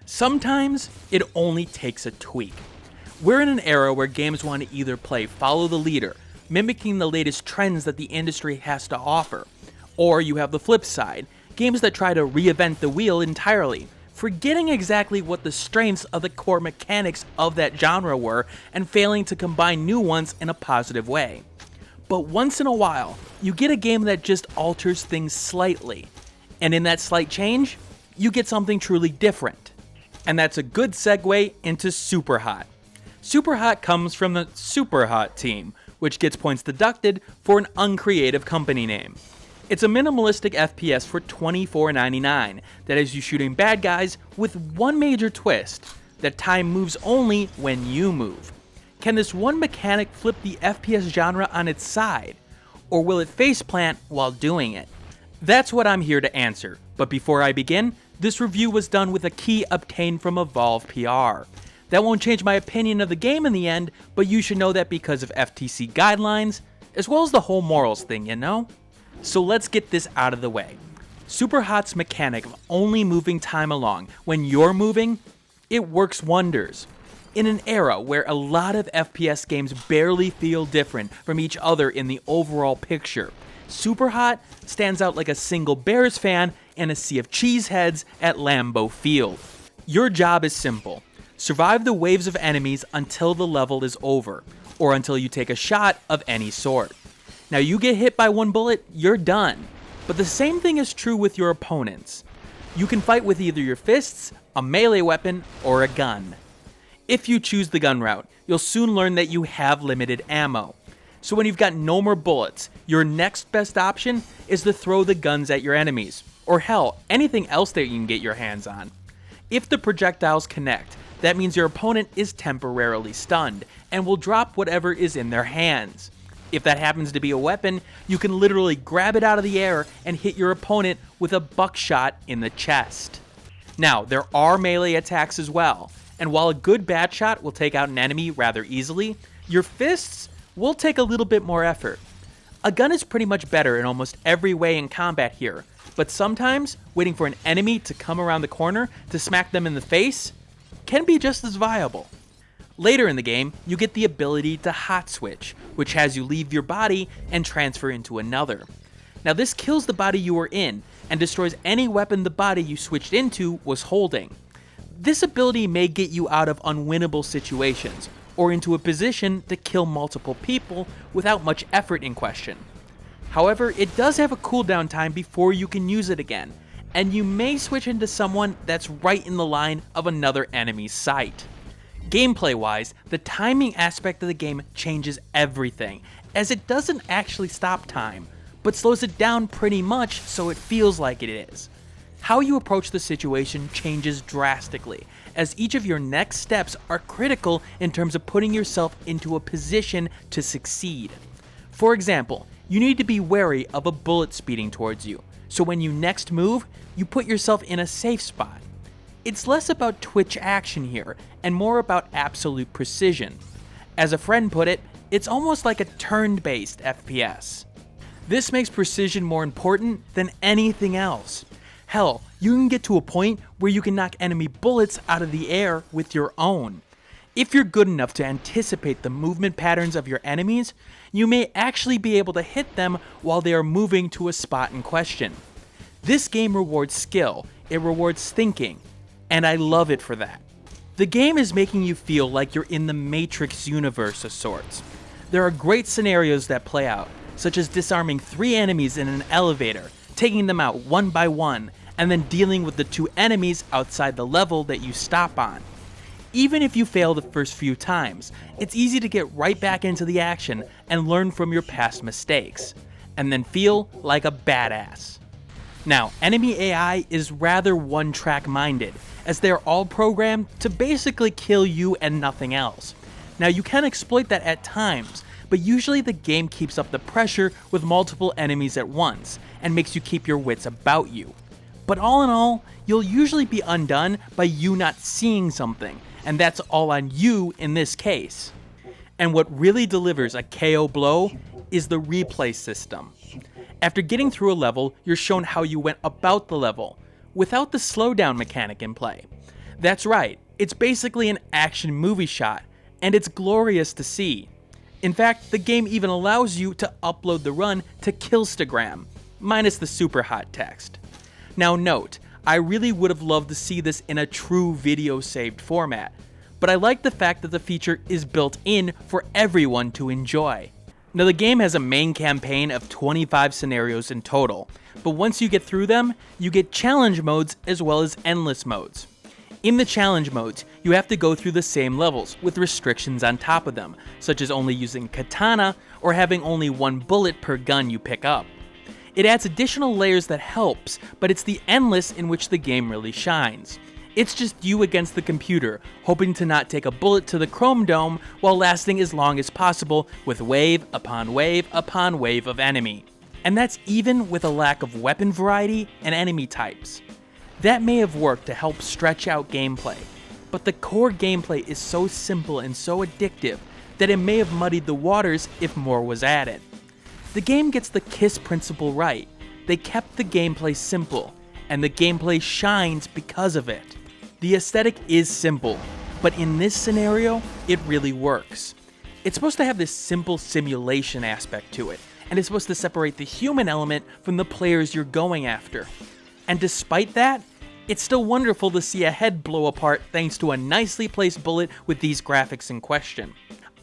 Sometimes it only takes a tweak. We're in an era where games want to either play follow the leader, mimicking the latest trends that the industry has to offer, or you have the flip side, games that try to reinvent the wheel entirely, forgetting exactly what the strengths of the core mechanics of that genre were and failing to combine new ones in a positive way. But once in a while, you get a game that just alters things slightly, and in that slight change, you get something truly different. And that's a good segue into SuperHot. SuperHot comes from the SuperHot team, which gets points deducted for an uncreative company name. It's a minimalistic FPS for $24.99 that has you shooting bad guys with one major twist, that time moves only when you move. Can this one mechanic flip the FPS genre on its side? Or will it faceplant while doing it? That's what I'm here to answer, but before I begin, this review was done with a key obtained from evolve.pr. That won't change my opinion of the game in the end, but you should know that because of FTC guidelines, as well as the whole morals thing, you know? So let's get this out of the way. SuperHot's mechanic of only moving time along when you're moving, it works wonders. In an era where a lot of FPS games barely feel different from each other in the overall picture, SuperHot stands out like a single Bears fan in a sea of cheeseheads at Lambeau Field. Your job is simple. Survive the waves of enemies until the level is over, or until you take a shot of any sort. Now you get hit by one bullet, you're done. But the same thing is true with your opponents. You can fight with either your fists, a melee weapon, or a gun. If you choose the gun route, you'll soon learn that you have limited ammo. So when you've got no more bullets, your next best option is to throw the guns at your enemies, or hell, anything else that you can get your hands on. If the projectiles connect, that means your opponent is temporarily stunned, and will drop whatever is in their hands. If that happens to be a weapon, you can literally grab it out of the air and hit your opponent with a buckshot in the chest. Now, there are melee attacks as well, and while a good bat shot will take out an enemy rather easily, your fists will take a little bit more effort. A gun is pretty much better in almost every way in combat here, but sometimes waiting for an enemy to come around the corner to smack them in the face can be just as viable. Later in the game, you get the ability to hot switch, which has you leave your body and transfer into another. Now this kills the body you were in, and destroys any weapon the body you switched into was holding. This ability may get you out of unwinnable situations, or into a position to kill multiple people without much effort in question. However, it does have a cooldown time before you can use it again, and you may switch into someone that's right in the line of another enemy's sight. Gameplay-wise, the timing aspect of the game changes everything, as it doesn't actually stop time, but slows it down pretty much so it feels like it is. How you approach the situation changes drastically, as each of your next steps are critical in terms of putting yourself into a position to succeed. For example, you need to be wary of a bullet speeding towards you, so when you next move, you put yourself in a safe spot. It's less about twitch action here, and more about absolute precision. As a friend put it, it's almost like a turn-based FPS. This makes precision more important than anything else. Hell, you can get to a point where you can knock enemy bullets out of the air with your own. If you're good enough to anticipate the movement patterns of your enemies, you may actually be able to hit them while they are moving to a spot in question. This game rewards skill, it rewards thinking, and I love it for that. The game is making you feel like you're in the Matrix universe of sorts. There are great scenarios that play out, such as disarming 3 enemies in an elevator, taking them out one by one, and then dealing with the 2 enemies outside the level that you stop on. Even if you fail the first few times, it's easy to get right back into the action and learn from your past mistakes, and then feel like a badass. Now, enemy AI is rather one-track minded, as they're all programmed to basically kill you and nothing else. Now, you can exploit that at times, but usually the game keeps up the pressure with multiple enemies at once, and makes you keep your wits about you. But all in all, you'll usually be undone by you not seeing something, and that's all on you in this case. And what really delivers a KO blow is the replay system. After getting through a level, you're shown how you went about the level, without the slowdown mechanic in play. That's right, it's basically an action movie shot, and it's glorious to see. In fact, the game even allows you to upload the run to Killstagram, minus the SuperHot text. Now note, I really would have loved to see this in a true video saved format, but I like the fact that the feature is built in for everyone to enjoy. Now the game has a main campaign of 25 scenarios in total, but once you get through them, you get challenge modes as well as endless modes. In the challenge modes, you have to go through the same levels with restrictions on top of them, such as only using katana or having only one bullet per gun you pick up. It adds additional layers that helps, but it's the endless in which the game really shines. It's just you against the computer, hoping to not take a bullet to the chrome dome while lasting as long as possible with wave upon wave upon wave of enemy. And that's even with a lack of weapon variety and enemy types. That may have worked to help stretch out gameplay, but the core gameplay is so simple and so addictive that it may have muddied the waters if more was added. The game gets the KISS principle right. They kept the gameplay simple, and the gameplay shines because of it. The aesthetic is simple, but in this scenario, it really works. It's supposed to have this simple simulation aspect to it, and it's supposed to separate the human element from the players you're going after. And despite that, it's still wonderful to see a head blow apart thanks to a nicely placed bullet with these graphics in question.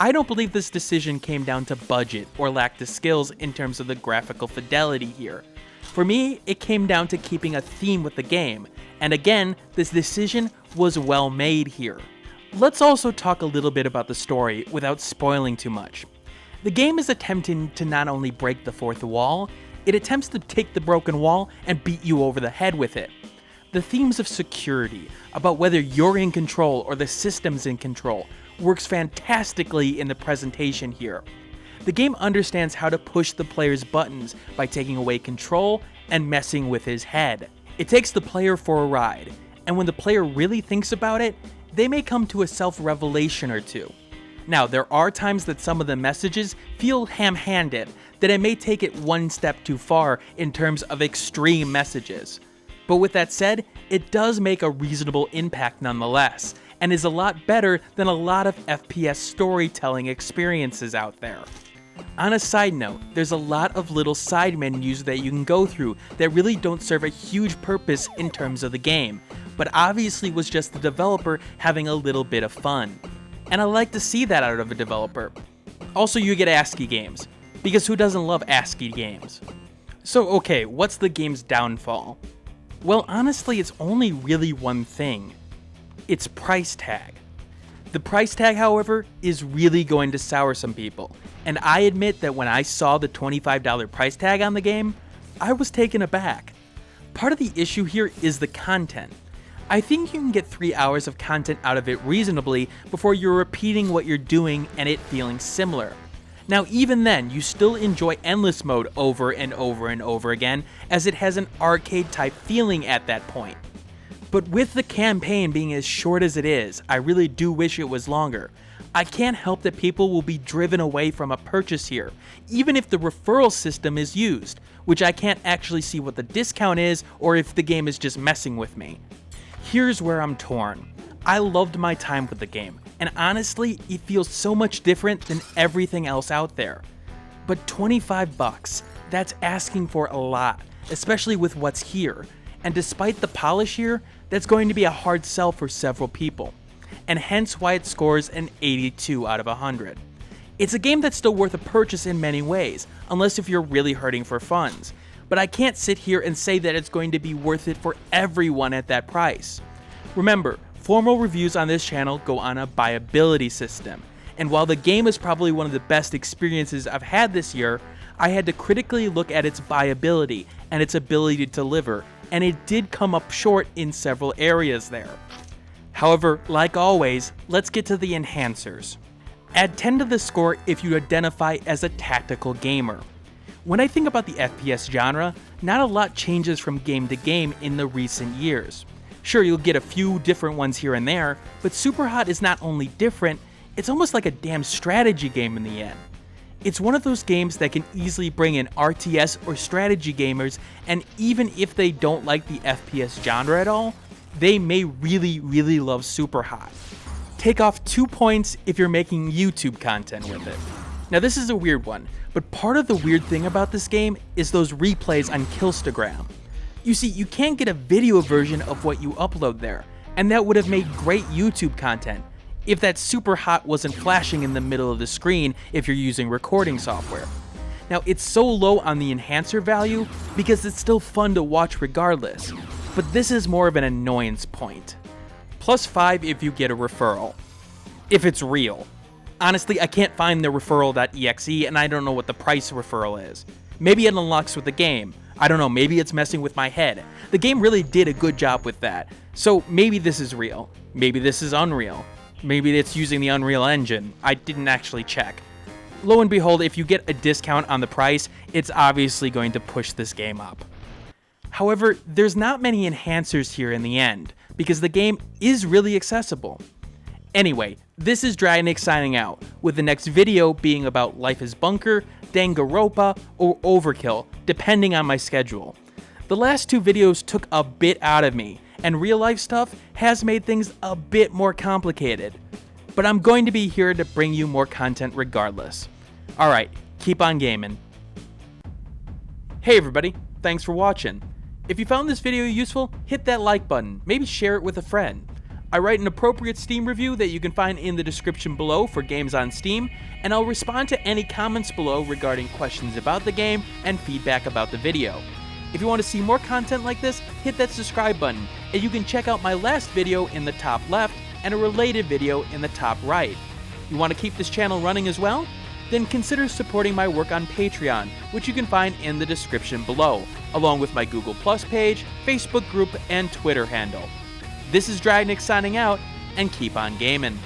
I don't believe this decision came down to budget or lack of skills in terms of the graphical fidelity here. For me, it came down to keeping a theme with the game, and again, this decision was well made here. Let's also talk a little bit about the story without spoiling too much. The game is attempting to not only break the fourth wall, it attempts to take the broken wall and beat you over the head with it. The themes of security, about whether you're in control or the system's in control, works fantastically in the presentation here. The game understands how to push the player's buttons by taking away control and messing with his head. It takes the player for a ride, and when the player really thinks about it, they may come to a self-revelation or two. Now, there are times that some of the messages feel ham-handed, that it may take it one step too far in terms of extreme messages. But with that said, it does make a reasonable impact nonetheless, and is a lot better than a lot of FPS storytelling experiences out there. On a side note, there's a lot of little side menus that you can go through that really don't serve a huge purpose in terms of the game, but obviously was just the developer having a little bit of fun. And I like to see that out of a developer. Also, you get ASCII games, because who doesn't love ASCII games? So okay, what's the game's downfall? Well, honestly, it's only really one thing. Its price tag. The price tag, however, is really going to sour some people, and I admit that when I saw the $25 price tag on the game, I was taken aback. Part of the issue here is the content. I think you can get 3 hours of content out of it reasonably before you're repeating what you're doing and it feeling similar. Now even then, you still enjoy endless mode over and over and over again, as it has an arcade type feeling at that point. But with the campaign being as short as it is, I really do wish it was longer. I can't help that people will be driven away from a purchase here, even if the referral system is used, which I can't actually see what the discount is or if the game is just messing with me. Here's where I'm torn. I loved my time with the game, and honestly, it feels so much different than everything else out there. But $25, that's asking for a lot, especially with what's here. And despite the polish here, that's going to be a hard sell for several people, and hence why it scores an 82 out of 100. It's a game that's still worth a purchase in many ways, unless if you're really hurting for funds, but I can't sit here and say that it's going to be worth it for everyone at that price. Remember, formal reviews on this channel go on a buyability system, and while the game is probably one of the best experiences I've had this year, I had to critically look at its buyability and its ability to deliver, and it did come up short in several areas there. However, like always, let's get to the enhancers. Add 10 to the score if you identify as a tactical gamer. When I think about the FPS genre, not a lot changes from game to game in the recent years. Sure, you'll get a few different ones here and there, but SuperHot is not only different, it's almost like a damn strategy game in the end. It's one of those games that can easily bring in RTS or strategy gamers, and even if they don't like the FPS genre at all, they may really love SuperHot. Take off 2 points if you're making YouTube content with it. Now this is a weird one, but part of the weird thing about this game is those replays on Killstagram. You see, you can't get a video version of what you upload there, and that would have made great YouTube content if that SuperHot wasn't flashing in the middle of the screen if you're using recording software. Now it's so low on the enhancer value because it's still fun to watch regardless, but this is more of an annoyance point. +5 if you get a referral. If it's real. Honestly, I can't find the referral.exe and I don't know what the price referral is. Maybe it unlocks with the game. I don't know, maybe it's messing with my head. The game really did a good job with that. So maybe this is real. Maybe this is Unreal. Maybe it's using the Unreal Engine. I didn't actually check. Lo and behold, if you get a discount on the price, it's obviously going to push this game up. However, there's not many enhancers here in the end, because the game is really accessible. Anyway, this is Dragnix signing out, with the next video being about Life is Bunker, Danganronpa, or Overkill, depending on my schedule. The last 2 videos took a bit out of me, and real life stuff has made things a bit more complicated. But I'm going to be here to bring you more content regardless. Alright, keep on gaming. Hey everybody, thanks for watching. If you found this video useful, hit that like button, maybe share it with a friend. I write an appropriate Steam review that you can find in the description below for games on Steam, and I'll respond to any comments below regarding questions about the game and feedback about the video. If you want to see more content like this, hit that subscribe button, and you can check out my last video in the top left and a related video in the top right. You want to keep this channel running as well? Then consider supporting my work on Patreon, which you can find in the description below, along with my Google Plus page, Facebook group, and Twitter handle. This is Dragnix signing out, and keep on gaming.